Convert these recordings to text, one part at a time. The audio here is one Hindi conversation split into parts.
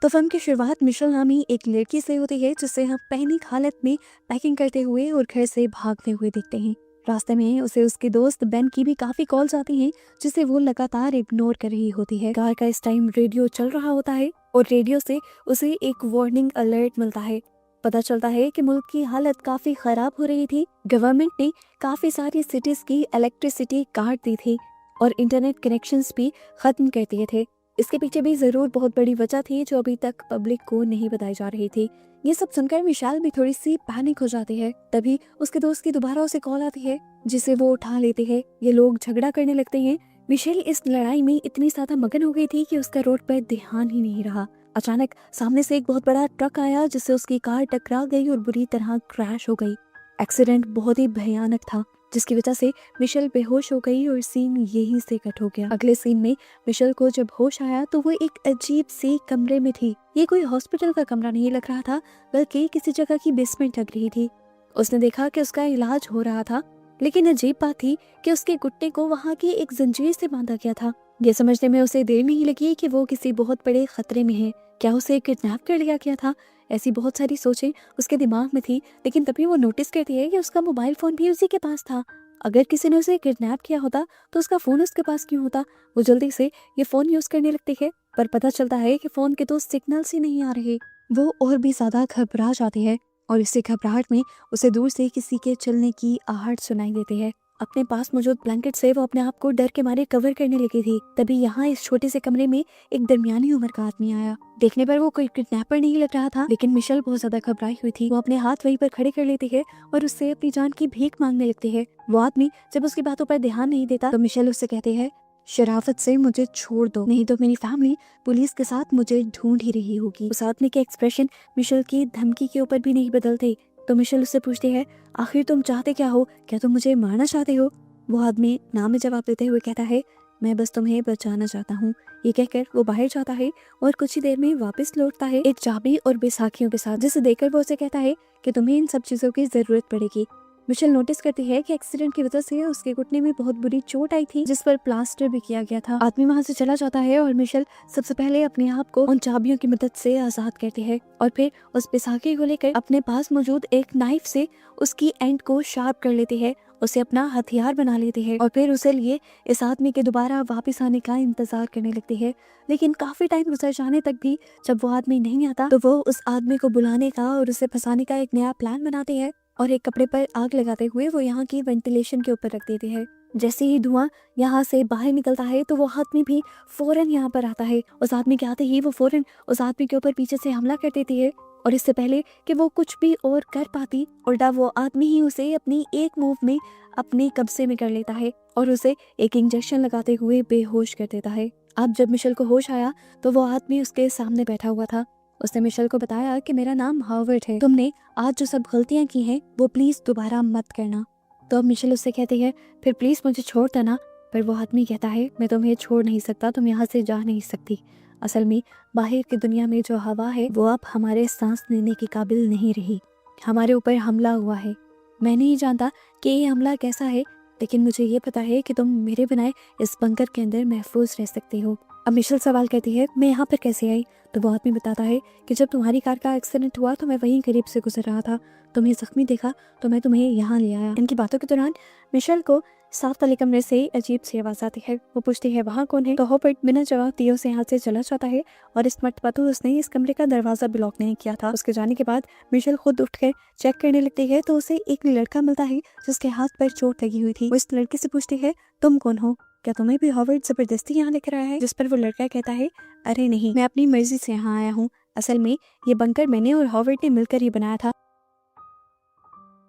तो फिल्म की शुरुआत मिशेल नामी एक लड़की से होती है जिसे हम पैनिक हालत में पैकिंग करते हुए और घर से भागते हुए देखते हैं। रास्ते में उसे उसके दोस्त बेन की भी काफी कॉल्स आती हैं जिसे वो लगातार इग्नोर कर रही होती है। कार का इस टाइम रेडियो चल रहा होता है और रेडियो से उसे एक वार्निंग अलर्ट मिलता है। पता चलता है कि मुल्क की हालत काफी खराब हो रही थी। गवर्नमेंट ने काफी सारी सिटीज की इलेक्ट्रिसिटी काट दी थी और इंटरनेट कनेक्शंस भी खत्म कर दिए थे। इसके पीछे भी जरूर बहुत बड़ी वजह थी जो अभी तक पब्लिक को नहीं बताई जा रही थी। ये सब सुनकर मिशेल भी थोड़ी सी पैनिक हो जाती है। तभी उसके दोस्त की दोबारा उसे कॉल आती है जिसे वो उठा लेती है। ये लोग झगड़ा करने लगते हैं। मिशेल इस लड़ाई में इतनी ज्यादा मगन हो गई थी कि उसका रोड पर ध्यान ही नहीं रहा। अचानक सामने से एक बहुत बड़ा ट्रक आया जिससे उसकी कार टकरा गई और बुरी तरह क्रैश हो गई। एक्सीडेंट बहुत ही भयानक था जिसकी वजह से मिशेल बेहोश हो गई और सीन यहीं से कट हो गया। अगले सीन में मिशेल को जब होश आया तो वो एक अजीब से कमरे में थी। ये कोई हॉस्पिटल का कमरा नहीं लग रहा था बल्कि किसी जगह की बेसमेंट लग रही थी। उसने देखा कि उसका इलाज हो रहा था, लेकिन अजीब बात थी कि उसके घुटने को वहाँ की एक जंजीर से बांधा गया था। ये समझने में उसे देर नहीं लगी कि वो किसी बहुत बड़े खतरे में है। क्या उसे किडनैप कर लिया गया था? ऐसी बहुत सारी सोचें उसके दिमाग में थी, लेकिन तभी वो नोटिस करती है कि उसका मोबाइल फोन भी उसी के पास था। अगर किसी ने उसे किडनैप किया होता तो उसका फोन उसके पास क्यों होता? वो जल्दी से ये फोन यूज करने लगती है, पर पता चलता है कि फोन के तो सिग्नल्स ही नहीं आ रहे। वो और भी ज्यादा घबरा जाती है और इसी घबराहट में उसे दूर से किसी के चलने की आहट सुनाई देती है। अपने पास मौजूद ब्लैंकेट से वो अपने आप को डर के मारे कवर करने लगी थी। तभी यहाँ इस छोटे से कमरे में एक दरमियानी उम्र का आदमी आया। देखने पर वो कोई किडनैपर नहीं लग रहा था, लेकिन मिशेल बहुत ज्यादा घबराई हुई थी। वो अपने हाथ वहीं पर खड़े कर लेती है और उससे अपनी जान की भीख मांगने लगती है। वो आदमी जब उसकी बातों पर ध्यान नहीं देता तो मिशेल उससे कहते हैं, शराफत से मुझे छोड़ दो, नहीं तो मेरी फैमिली पुलिस के साथ मुझे ढूंढ ही रही होगी। उस आदमी के एक्सप्रेशन मिशेल की धमकी के ऊपर भी नहीं बदलते। तो मिशेल उससे पूछती है, आखिर तुम चाहते क्या हो? क्या तुम मुझे मारना चाहते हो? वो आदमी ना में जवाब देते हुए कहता है, मैं बस तुम्हें बचाना चाहता हूँ। ये कहकर वो बाहर जाता है और कुछ ही देर में वापस लौटता है एक चाबी और बैसाखियों के साथ, जिसे देखकर वो उसे कहता है कि तुम्हें इन सब चीजों की जरूरत पड़ेगी। मिशेल नोटिस करती है कि एक्सीडेंट की वजह से उसके घुटने में बहुत बुरी चोट आई थी जिस पर प्लास्टर भी किया गया था। आदमी वहाँ से चला जाता है और मिशेल सबसे पहले अपने आप को उन चाबियों की मदद से आजाद करती है और फिर उस बैसाखी को लेकर अपने पास मौजूद एक नाइफ से उसकी एंड को शार्प कर लेती है, उसे अपना हथियार बना लेती है और फिर उसे लिए इस आदमी के दोबारा वापस आने का इंतजार करने लगती है। लेकिन काफी टाइम गुजर जाने तक भी जब वो आदमी नहीं आता तो वो उस आदमी को बुलाने का और उसे फंसाने का एक नया प्लान बनाती है और एक कपड़े पर आग लगाते हुए वो यहाँ की वेंटिलेशन के ऊपर रख देती है। जैसे ही धुआं यहाँ से बाहर निकलता है तो वो आदमी भी फौरन यहाँ पर आता है। उस आदमी के आते ही वो फौरन उस आदमी के ऊपर पीछे से हमला कर देती है और इससे पहले कि वो कुछ भी और कर पाती, उल्टा वो आदमी ही उसे अपनी एक मूव में अपने कब्जे में कर लेता है और उसे एक इंजेक्शन लगाते हुए बेहोश कर देता है। अब जब मिशेल को होश आया तो वो आदमी उसके सामने बैठा हुआ था। उसने मिशेल को बताया कि मेरा नाम हार्वर्ड है, तुमने आज जो सब गलतियां की हैं वो प्लीज दोबारा मत करना। तो अब मिशेल उससे कहती है, फिर प्लीज मुझे छोड़ देना। पर वो आदमी कहता है, मैं तुम्हें छोड़ नहीं सकता, तुम यहाँ से जा नहीं सकती। असल में बाहर की दुनिया में जो हवा है वो अब हमारे सांस लेने के काबिल नहीं रही। हमारे ऊपर हमला हुआ है। मैं नहीं जानता कि ये हमला कैसा है, लेकिन मुझे ये पता है कि तुम मेरे बनाए इस बंकर के अंदर महफूज रह सकती हो। अब मिशेल सवाल करती है, मैं यहाँ पर कैसे आई? तो वो आदमी बताता है कि जब तुम्हारी कार का एक्सीडेंट हुआ तो मैं वहीं करीब से गुजर रहा था, तुम्हें जख्मी देखा तो मैं तुम्हें यहाँ ले आया। इनकी बातों के दौरान मिशेल को साफ वाले कमरे से अजीब सी आवाज आती है। वो पूछती है, वहाँ कौन है? तो हॉवर्ड बिना जवाब दिए उसे यहाँ से चला जाता है और इस मर्तबा तो उसने इस कमरे का दरवाजा ब्लॉक नहीं किया था। उसके जाने के बाद मिशेल खुद उठकर चेक करने लगती है तो उसे एक लड़का मिलता है जिसके हाथ पर चोट लगी हुई थी। वो इस लड़के से पूछती है, तुम कौन हो? क्या तुम्हें भी हॉवर्ड जबरदस्ती यहाँ लेकर आया है? जिस पर वो लड़का कहता है, अरे नहीं, मैं अपनी मर्जी से यहाँ आया हूँ। असल में ये बंकर मैंने और हॉवर्ड ने मिलकर ही बनाया था।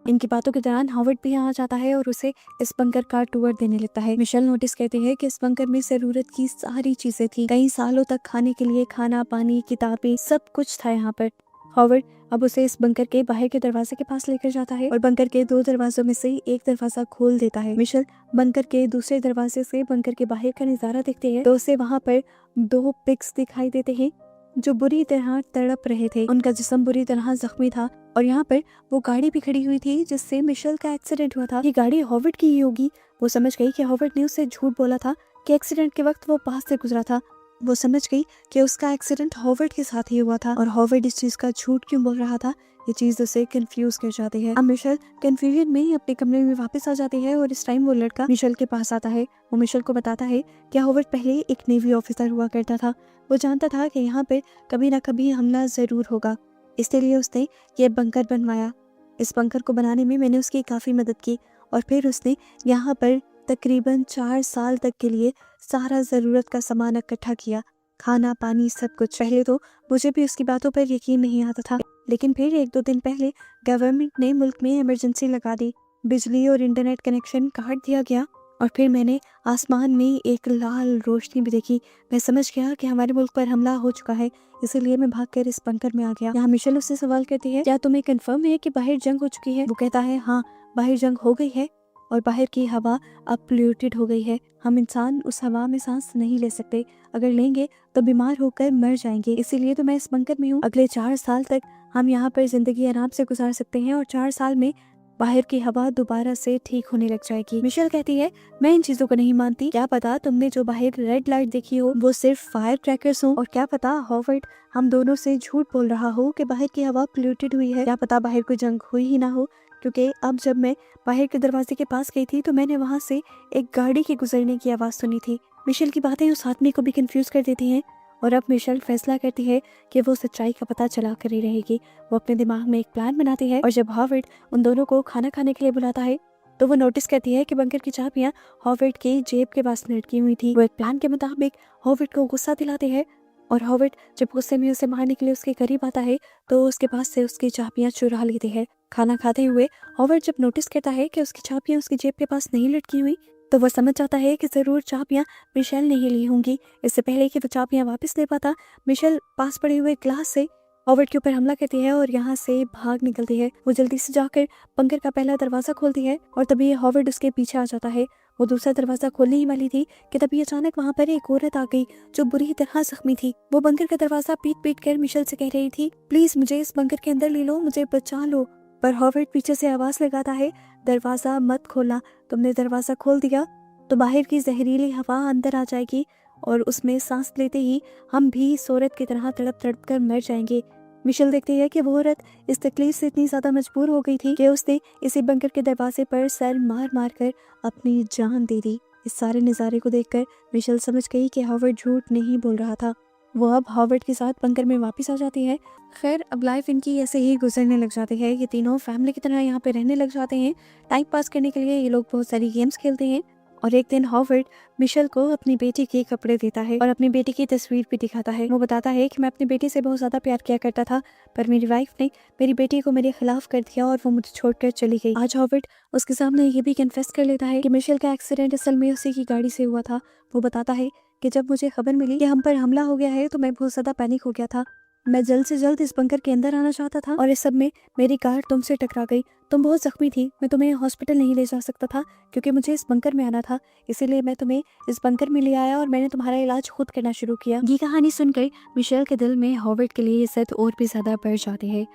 इनकी बातों के दौरान हॉवर्ड भी यहाँ जाता है और उसे इस बंकर का टूर देने लगता है। मिशेल नोटिस करती है कि इस बंकर में जरूरत की सारी चीजें थी। कई सालों तक खाने के लिए खाना, पानी, किताबें, सब कुछ था यहाँ पर। हॉवर्ड अब उसे इस बंकर के बाहर के दरवाजे के पास लेकर जाता है और बंकर के 2 दरवाजों में से एक दरवाजा खोल देता है। मिशेल बंकर के दूसरे दरवाजे से बंकर के बाहर का नजारा देखते हैं तो उसे वहाँ पर 2 पिग्स दिखाई देते हैं जो बुरी तरह तड़प रहे थे। उनका जिस्म बुरी तरह जख्मी था और यहाँ पर वो गाड़ी भी खड़ी हुई थी जिससे मिशेल का एक्सीडेंट हुआ था। ये गाड़ी हॉवर्ड की ही होगी। वो समझ गई कि हॉवर्ड ने उससे झूठ बोला था कि एक्सीडेंट के वक्त वो पास से गुजरा था। वो समझ गई कि उसका एक्सीडेंट हॉवर्ड के साथ ही हुआ था और हॉवर्ड इस चीज का झूठ क्यों बोल रहा था। ये चीज उसे कंफ्यूज कर जाती है। अब मिशेल कंफ्यूजन में अपने कमरे में वापस आ जाती है और इस टाइम वो लड़का मिशेल के पास आता है। वो मिशेल को बताता है कि हॉवर्ड पहले एक नेवी ऑफिसर हुआ करता था। वो जानता था कि यहाँ पे कभी ना कभी हमला जरूर होगा, इसलिए उसने ये बंकर बनवाया। इस बंकर को बनाने में मैंने उसकी काफी मदद की और फिर उसने यहाँ पर तकरीबन 4 साल तक के लिए सारा ज़रूरत का सामान इकट्ठा किया, खाना पानी सब कुछ। पहले तो मुझे भी उसकी बातों पर यकीन नहीं आता था, लेकिन फिर 1-2 दिन पहले गवर्नमेंट ने मुल्क में इमरजेंसी लगा दी, बिजली और इंटरनेट कनेक्शन काट दिया गया और फिर मैंने आसमान में एक लाल रोशनी भी देखी। मैं समझ गया कि हमारे मुल्क पर हमला हो चुका है, इसीलिए मैं भागकर इस बंकर में आ गया। यहाँ मिशेल उससे सवाल करती है, क्या तुम्हें कंफर्म है कि बाहर जंग हो चुकी है? वो कहता है, हाँ बाहर जंग हो गई है और बाहर की हवा अब पोल्यूटेड हो गई है। हम इंसान उस हवा में सांस नहीं ले सकते, अगर लेंगे तो बीमार होकर मर जाएंगे, इसीलिए तो मैं इस बंकर में हूँ। अगले 4 साल तक हम यहाँ पर जिंदगी आराम से गुजार सकते हैं और 4 साल में बाहर की हवा दोबारा से ठीक होने लग जाएगी। मिशेल कहती है, मैं इन चीजों को नहीं मानती। क्या पता तुमने जो बाहर रेड लाइट देखी हो वो सिर्फ फायर क्रैकर्स हो, और क्या पता हॉवर्ड हम दोनों से झूठ बोल रहा हो कि बाहर की हवा पोल्यूटेड हुई है। क्या पता बाहर कोई जंग हुई ही ना हो, क्योंकि अब जब मैं बाहर के दरवाजे के पास गई थी तो मैंने वहां से एक गाड़ी के गुजरने की आवाज सुनी थी। मिशेल की बातें उस आदमी को भी कंफ्यूज कर देती हैं और अब मिशेल फैसला करती है कि वो सच्चाई का पता चला कर ही रहेगी। वो अपने दिमाग में एक प्लान बनाती है और जब हॉवर्ड उन दोनों को खाना खाने के लिए बुलाता है तो वो नोटिस करती है कि बंकर की चाबियां हॉवर्ड की जेब के पास लटकी हुई थी। वो एक प्लान के मुताबिक हॉवर्ड को गुस्सा दिलाते हैं और हॉवर्ड जब गुस्से में उसे मारने के लिए उसके करीब आता है तो उसके पास से उसकी चाबियां चुरा लेते हैं। खाना खाते हुए हॉवर्ड जब नोटिस करता है कि उसकी चाबियां उसकी जेब के पास नहीं लटकी हुई तो वो समझ जाता है कि जरूर चाबियां मिशेल ने ही ली होंगी। इससे पहले कि वो चाबियां वापस ले पाता, मिशेल पास पड़े हुए ग्लास से हॉवर्ड के ऊपर हमला करती है और यहाँ से भाग निकलती है। वो जल्दी से जाकर बंकर का पहला दरवाजा खोलती है और तभी हॉवर्ड उसके पीछे आ जाता है। वो दूसरा दरवाजा खोलने ही वाली थी कि तभी अचानक वहाँ पर एक औरत आ गई जो बुरी तरह जख्मी थी। वो बंकर का दरवाजा पीट पीट कर मिशेल से कह रही थी, प्लीज मुझे इस बंकर के अंदर ले लो, मुझे बचा लो। पर हॉवर्ड पीछे से आवाज लगाता है, दरवाजा मत खोलना, तुमने दरवाजा खोल दिया तो बाहर की जहरीली हवा अंदर आ जाएगी और उसमें सांस लेते ही हम भी इस औरत की तरह तड़प तड़प कर मर जाएंगे। मिशेल देखती है कि वो औरत इस तकलीफ से इतनी ज्यादा मजबूर हो गई थी कि उसने इसी बंकर के दरवाजे पर सर मार मार कर अपनी जान दे दी। इस सारे नज़ारे को देखकर मिशेल समझ गई कि हॉवर्ड झूठ नहीं बोल रहा था। वो अब हॉवर्ड के साथ बंकर में वापस आ जाती है। खैर अब लाइफ इनकी ऐसे ही गुजरने लग जाती है। ये तीनों फैमिली की तरह यहाँ पे रहने लग जाते हैं। टाइम पास करने के लिए ये लोग बहुत सारी गेम्स खेलते हैं और एक दिन हॉवर्ड मिशेल को अपनी बेटी के कपड़े देता है और अपनी बेटी की तस्वीर भी दिखाता है। वो बताता है कि मैं अपनी बेटी से बहुत ज्यादा प्यार किया करता था, पर मेरी वाइफ ने मेरी बेटी को मेरे खिलाफ कर दिया और वो मुझे छोड़कर चली गई। आज हॉवर्ड उसके सामने ये भी कन्फेस कर लेता है कि मिशेल का एक्सीडेंट असल में उसी की गाड़ी से हुआ था। वो बताता है कि जब मुझे खबर मिली कि हम पर हमला हो गया है तो मैं बहुत ज्यादा पैनिक हो गया था। मैं जल्द से जल्द इस बंकर के अंदर आना चाहता था और इस सब में मेरी कार तुमसे टकरा गई। तुम बहुत जख्मी थी, मैं तुम्हें हॉस्पिटल नहीं ले जा सकता था क्योंकि मुझे इस बंकर में आना था, इसीलिए मैं तुम्हें इस बंकर में ले आया और मैंने तुम्हारा इलाज खुद करना शुरू किया। ये कहानी सुनकर मिशेल के दिल में हॉवर्ड के लिए इज्जत और भी ज्यादा बढ़ जाती है।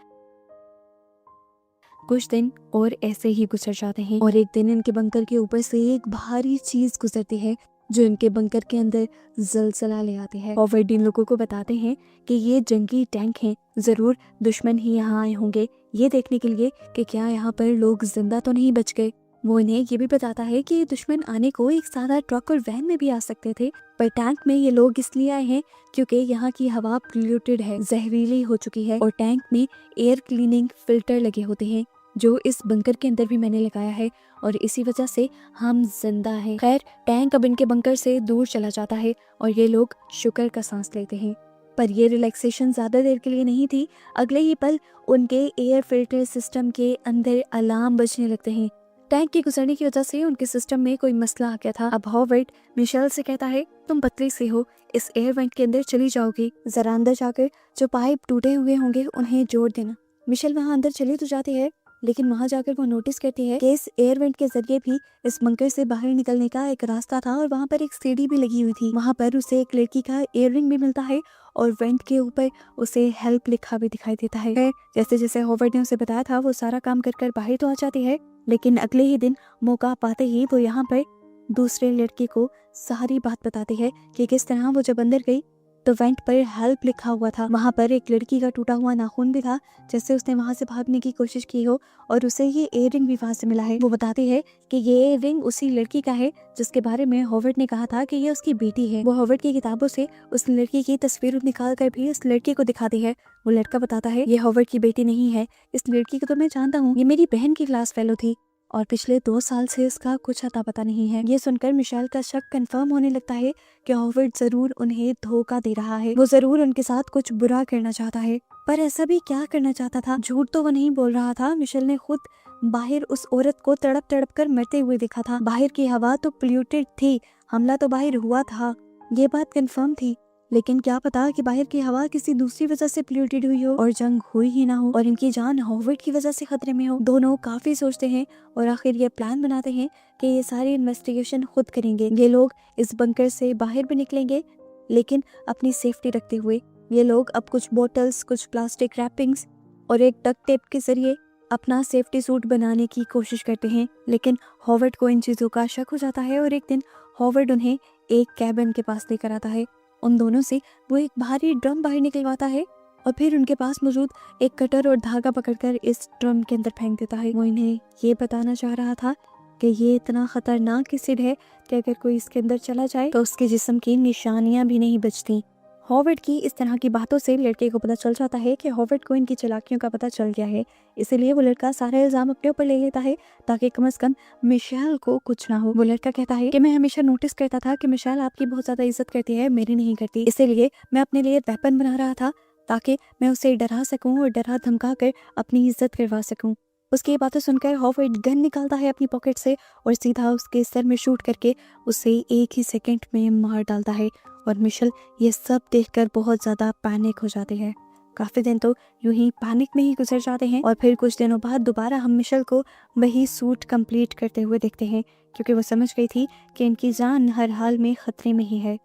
कुछ दिन और ऐसे ही गुजर जाते हैं और एक दिन इनके बंकर के ऊपर से एक भारी चीज गुजरती है जो इनके बंकर के अंदर जलजला ले आती है। हॉवर्ड इन लोगों को बताते हैं कि ये जंगी टैंक हैं, जरूर दुश्मन ही यहाँ आए होंगे ये देखने के लिए कि क्या यहाँ पर लोग जिंदा तो नहीं बच गए। वो इन्हें ये भी बताता है कि दुश्मन आने को एक सादा ट्रक और वैन में भी आ सकते थे, पर टैंक में ये लोग इसलिए आए हैं क्योंकि यहाँ की हवा पोल्यूटेड है, जहरीली हो चुकी है और टैंक में एयर क्लीनिंग फिल्टर लगे होते हैं जो इस बंकर के अंदर भी मैंने लगाया है और इसी वजह से हम जिंदा हैं। खैर टैंक अब इनके बंकर से दूर चला जाता है और ये लोग शुक्र का सांस लेते हैं, पर ये रिलैक्सेशन ज्यादा देर के लिए नहीं थी। अगले ही पल उनके एयर फिल्टर सिस्टम के अंदर अलार्म बजने लगते हैं। टैंक के गुजरने की वजह से उनके सिस्टम में कोई मसला आ गया था। अब हॉवर्ड मिशेल से कहता है, तुम पतली से हो, इस एयर वेंट के अंदर चली जाओगी, जरा अंदर जाकर जो पाइप टूटे हुए होंगे उन्हें जोड़ देना। मिशेल वहाँ अंदर चली तो जाती है लेकिन वहां जाकर वो नोटिस करती है कि इस एयर वेंट के जरिए भी इस बंकर से बाहर निकलने का एक रास्ता था और वहां पर एक सीढ़ी भी लगी हुई थी। वहां पर उसे एक लड़की का इयररिंग भी मिलता है और वेंट के ऊपर उसे हेल्प लिखा भी दिखाई देता है। जैसे जैसे हॉवर्ड ने उसे बताया था वो सारा काम कर बाहर तो आ जाती है, लेकिन अगले ही दिन मौका पाते ही वो यहाँ पर दूसरे लड़के को सारी बात बताती है कि किस तरह वो जब अंदर गई तो वेंट पर हेल्प लिखा हुआ था। वहाँ पर एक लड़की का टूटा हुआ नाखून भी था, जैसे उसने वहाँ से भागने की कोशिश की हो, और उसे ये इयररिंग भी वहाँ से मिला है। वो बताती है कि ये इयररिंग उसी लड़की का है जिसके बारे में हॉवर्ड ने कहा था कि ये उसकी बेटी है। वो हॉवर्ड की किताबों से उस लड़की की तस्वीर निकाल कर भी उस लड़के को दिखाती है। वो लड़का बताता है ये हॉवर्ड की बेटी नहीं है, इस लड़की को तो मैं जानता हूँ, ये मेरी बहन की क्लास फेलो थी और पिछले 2 साल से इसका कुछ अता पता नहीं है। ये सुनकर मिशेल का शक कंफर्म होने लगता है कि हॉवर्ड जरूर उन्हें धोखा दे रहा है, वो जरूर उनके साथ कुछ बुरा करना चाहता है। पर ऐसा भी क्या करना चाहता था? झूठ तो वो नहीं बोल रहा था। मिशेल ने खुद बाहर उस औरत को तड़प तड़प कर मरते हुए देखा था। बाहर की हवा तो पोल्यूटेड थी, हमला तो बाहर हुआ था, ये बात कंफर्म थी। लेकिन क्या पता कि बाहर की हवा किसी दूसरी वजह से पोल्यूटेड हुई हो और जंग हुई ही ना हो और इनकी जान हॉवर्ड की वजह से खतरे में हो। दोनों काफी सोचते हैं और आखिर ये प्लान बनाते हैं कि ये सारी इन्वेस्टिगेशन खुद करेंगे। ये लोग इस बंकर से बाहर भी निकलेंगे, लेकिन अपनी सेफ्टी रखते हुए। ये लोग अब कुछ बोटल्स, कुछ प्लास्टिक रैपिंग्स और एक डक्ट टेप के जरिए अपना सेफ्टी सूट बनाने की कोशिश करते हैं। लेकिन हॉवर्ड को इन चीजों का शक हो जाता है और एक दिन हॉवर्ड उन्हें एक कैबिन के पास लेकर आता है। उन दोनों से वो एक भारी ड्रम बाहर निकलवाता है और फिर उनके पास मौजूद एक कटर और धागा पकड़कर इस ड्रम के अंदर फेंक देता है। वो इन्हें ये बताना चाह रहा था कि ये इतना खतरनाक एसिड है कि अगर कोई इसके अंदर चला जाए तो उसके जिस्म की निशानियां भी नहीं बचती। हॉवर्ड की इस तरह की बातों से लड़के को पता चल जाता है कि हॉवर्ड को इनकी चालाकियों का पता चल गया है, इसीलिए वो लड़का सारा इल्जाम अपने ऊपर ले लेता है ताकि कम से कम मिशेल को कुछ ना हो। वो लड़का कहता है कि मैं हमेशा नोटिस करता था कि मिशेल आपकी बहुत ज्यादा इज्जत करती है, मेरी नहीं करती, इसीलिए मैं अपने लिए वेपन बना रहा था ताकि मैं उसे डरा सकूं और डरा धमका कर अपनी इज्जत करवा सकूं। उसकी बातें सुनकर हॉवर्ड गन निकालता है अपनी पॉकेट से और सीधा उसके सर में शूट करके उसे एक ही सेकंड में मार डालता है। और मिशेल ये सब देखकर बहुत ज्यादा पैनिक हो जाते हैं। काफी दिन तो यूं ही पैनिक में ही गुजर जाते हैं और फिर कुछ दिनों बाद दोबारा हम मिशेल को वही सूट कंप्लीट करते हुए देखते हैं, क्योंकि वो समझ गई थी कि इनकी जान हर हाल में खतरे में ही है।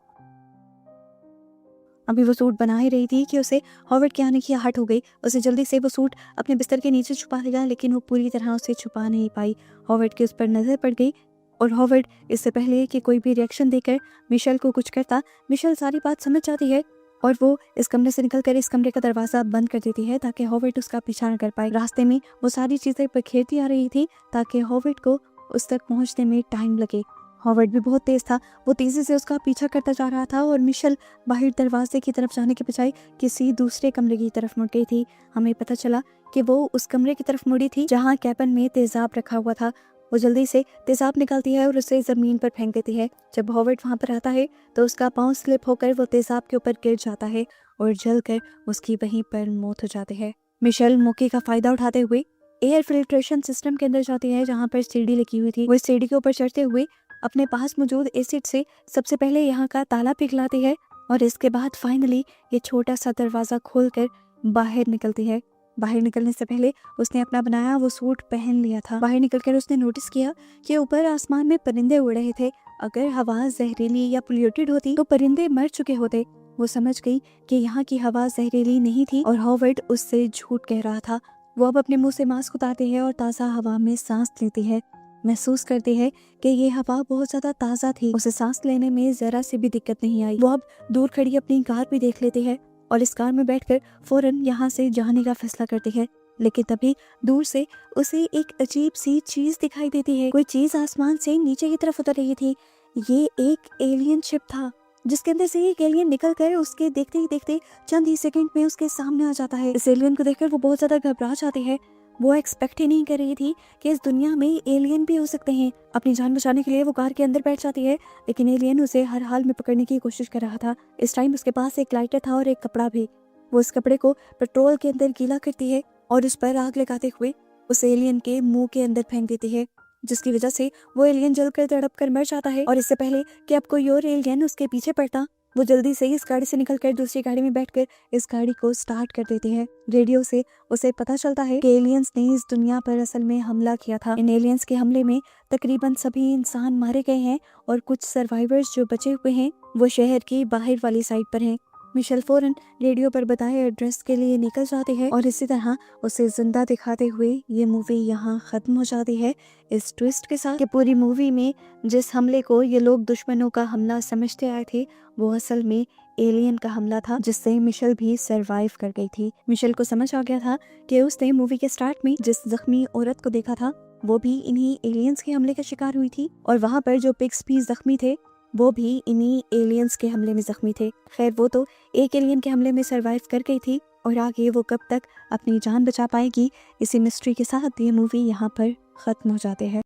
अभी वो सूट बना ही रही थी कि उसे हॉवर्ड के आने की आहट हो गई। उसे जल्दी से वो सूट अपने बिस्तर के नीचे छुपा लिया, लेकिन वो पूरी तरह उसे छुपा नहीं पाई। हॉवर्ड की उस पर नजर पड़ गई और हॉवर्ड इससे पहले कि कोई भी रिएक्शन देकर मिशेल को कुछ करता, मिशेल सारी बात समझ जाती है और वो इस कमरे से निकलकर इस कमरे का दरवाजा बंद कर देती है ताकि हॉवर्ड उसका पीछा न कर पाए। रास्ते में वो सारी चीजें बिखेरती आ रही थी ताकि हॉवर्ड को उस तक पहुंचने में टाइम लगे। हॉवर्ड भी बहुत तेज था, वो तेजी से उसका पीछा करता जा रहा था और मिशेल बाहर दरवाजे की तरफ जाने के बजाय किसी दूसरे कमरे की तरफ मुड़ गई थी। हमें पता चला कि वो उस कमरे की तरफ मुड़ी थी जहाँ कैबिन में तेजाब रखा हुआ था। वो जल्दी से तेजाब निकालती है और उसे जमीन पर फेंक देती है। जब हॉवर्ड वहां पर आता है तो उसका पांव स्लिप होकर वो तेजाब के ऊपर गिर जाता है और जलकर उसकी वहीं पर मौत हो जाती है। मिशेल मौके का फायदा उठाते हुए एयर फिल्ट्रेशन सिस्टम के अंदर जाती है जहाँ पर सीढ़ी लगी हुई थी। वो सीढ़ी के ऊपर चढ़ते हुए अपने पास मौजूद एसिड से सबसे पहले यहाँ का ताला पिघलाती है और इसके बाद फाइनली ये छोटा सा दरवाजा खोलकर बाहर निकलती है। बाहर निकलने से पहले उसने अपना बनाया वो सूट पहन लिया था। बाहर निकलकर उसने नोटिस किया कि ऊपर आसमान में परिंदे उड़ रहे थे। अगर हवा जहरीली या पोल्यूटेड होती तो परिंदे मर चुके होते। वो समझ गई कि यहाँ की हवा जहरीली नहीं थी और हॉवर्ड उससे झूठ कह रहा था। वो अब अपने मुंह से मास्क उतारती है और ताज़ा हवा में सांस लेती है। महसूस करती है कि ये हवा बहुत ज्यादा ताज़ा थी, उसे सांस लेने में जरा सी भी दिक्कत नहीं आई। वो अब दूर खड़ी अपनी कार भी देख लेती है और इस कार में बैठकर फौरन यहाँ से जाने का फैसला करती है। लेकिन तभी दूर से उसे एक अजीब सी चीज दिखाई देती है। कोई चीज आसमान से नीचे की तरफ उतर रही थी। ये एक एलियन शिप था जिसके अंदर से एक एलियन निकल कर उसके देखते ही देखते चंद ही सेकंड में उसके सामने आ जाता है। इस एलियन को देखकर वो बहुत ज्यादा घबरा जाती है। वो एक्सपेक्ट ही नहीं कर रही थी कि इस दुनिया में एलियन भी हो सकते हैं। अपनी जान बचाने के लिए वो कार के अंदर बैठ जाती है, लेकिन एलियन उसे हर हाल में पकड़ने की कोशिश कर रहा था। इस टाइम उसके पास एक लाइटर था और एक कपड़ा भी। वो उस कपड़े को पेट्रोल के अंदर गीला करती है और उस पर आग लगाते हुए उस एलियन के मुंह के अंदर फेंक देती है, जिसकी वजह से वो एलियन जलकर तड़प कर मर जाता है। और इससे पहले कि अब कोई और एलियन उसके पीछे पड़ता, वो जल्दी से इस गाड़ी से निकलकर दूसरी गाड़ी में बैठकर इस गाड़ी को स्टार्ट कर देती है। रेडियो से उसे पता चलता है कि एलियंस ने इस दुनिया पर असल में हमला किया था। इन एलियंस के हमले में तकरीबन सभी इंसान मारे गए हैं और कुछ सर्वाइवर्स जो बचे हुए हैं वो शहर की बाहर वाली साइड पर हैं। मिशेल फौरन रेडियो पर बताए एड्रेस के लिए निकल जाती है और इसी तरह उसे जिंदा दिखाते हुए ये मूवी यहाँ ख़त्म हो जाती है, इस ट्विस्ट के साथ कि पूरी मूवी में जिस हमले को ये लोग दुश्मनों का हमला समझते आए थे वो असल में एलियन का हमला था, जिससे मिशेल भी सरवाइव कर गई थी। मिशेल को समझ आ गया था कि उसने मूवी के स्टार्ट में जिस जख्मी औरत को देखा था वो भी इन्हीं एलियंस के हमले का शिकार हुई थी और वहाँ पर जो पिग्स भी जख्मी थे वो भी इन्हीं एलियंस के हमले में जख्मी थे। खैर वो तो एक एलियन के हमले में सरवाइव कर गई थी और आगे वो कब तक अपनी जान बचा पाएगी, इसी मिस्ट्री के साथ ये मूवी यहाँ पर ख़त्म हो जाते हैं।